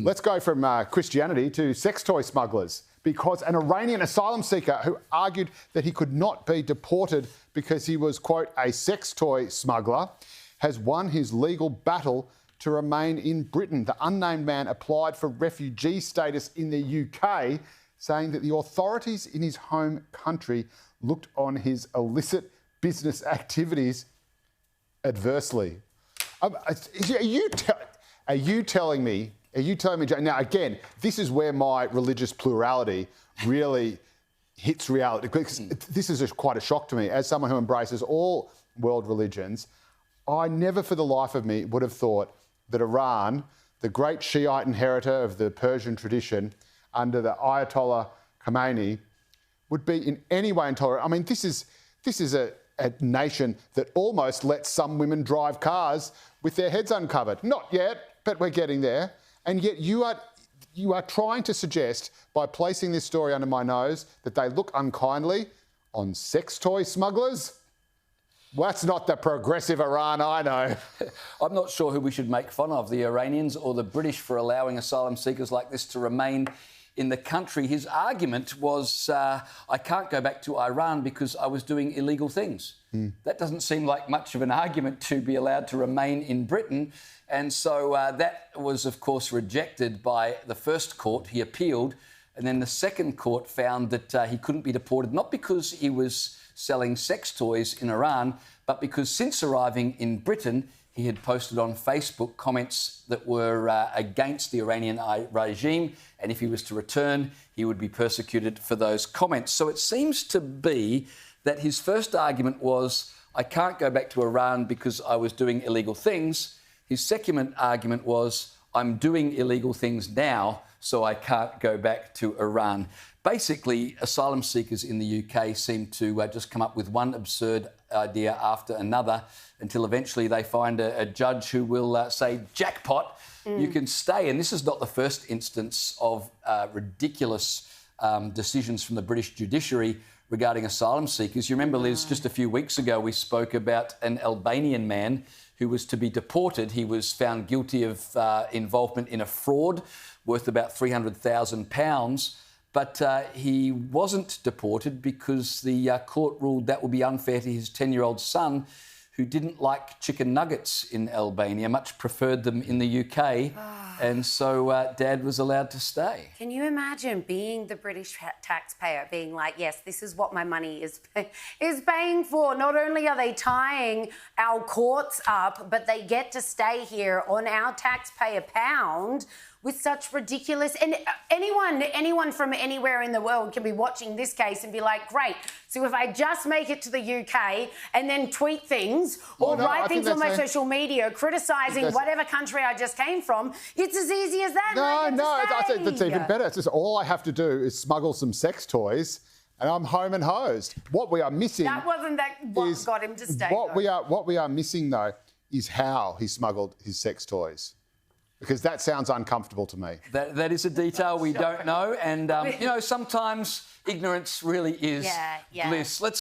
Let's go from Christianity to sex toy smugglers, because an Iranian asylum seeker who argued that he could not be deported because he was, quote, a sex toy smuggler, has won his legal battle to remain in Britain. The unnamed man applied for refugee status in the UK, saying that the authorities in his home country looked on his illicit business activities adversely. Are you telling me, now again, this is where my religious plurality really hits reality, because this is quite a shock to me. As someone who embraces all world religions, I never for the life of me would have thought that Iran, the great Shiite inheritor of the Persian tradition under the Ayatollah Khomeini, would be in any way intolerant. I mean, this is a nation that almost lets some women drive cars with their heads uncovered. Not yet, but we're getting there. And yet you are trying to suggest, by placing this story under my nose, that they look unkindly on sex toy smugglers? Well, that's not the progressive Iran I know. I'm not sure who we should make fun of, the Iranians or the British, for allowing asylum seekers like this to remain in the country. His argument was, I can't go back to Iran because I was doing illegal things. That doesn't seem like much of an argument to be allowed to remain in Britain. And so that was, of course, rejected by the first court. He appealed. And then the second court found that he couldn't be deported, not because he was selling sex toys in Iran, but because since arriving in Britain, he had posted on Facebook comments that were against the Iranian regime, and if he was to return, he would be persecuted for those comments. So it seems to be that his first argument was, I can't go back to Iran because I was doing illegal things. His second argument was, I'm doing illegal things now, so I can't go back to Iran. Basically, asylum seekers in the UK seem to just come up with one absurd idea after another until eventually they find a judge who will say, jackpot, you can stay. And this is not the first instance of ridiculous decisions from the British judiciary regarding asylum seekers. You remember, Liz, just a few weeks ago, we spoke about an Albanian man who was to be deported. He was found guilty of involvement in a fraud worth about £300,000. But he wasn't deported because the court ruled that would be unfair to his 10-year-old son, who didn't like chicken nuggets in Albania, much preferred them in the UK. And so Dad was allowed to stay. Can you imagine being the British taxpayer, being like, yes, this is what my money is paying for. Not only are they tying our courts up, but they get to stay here on our taxpayer pound with such ridiculous... And anyone from anywhere in the world can be watching this case and be like, great, so if I just make it to the UK and then tweet things or write things on my social media criticising whatever country I just came from, it's as easy as that. I think that's even better. It's just all I have to do is smuggle some sex toys and I'm home and hosed. What we are missing... That wasn't what got him to stay. What we are missing, though, is how he smuggled his sex toys. Because that sounds uncomfortable to me. That is a detail we don't know. And, you know, sometimes ignorance really is bliss. Let's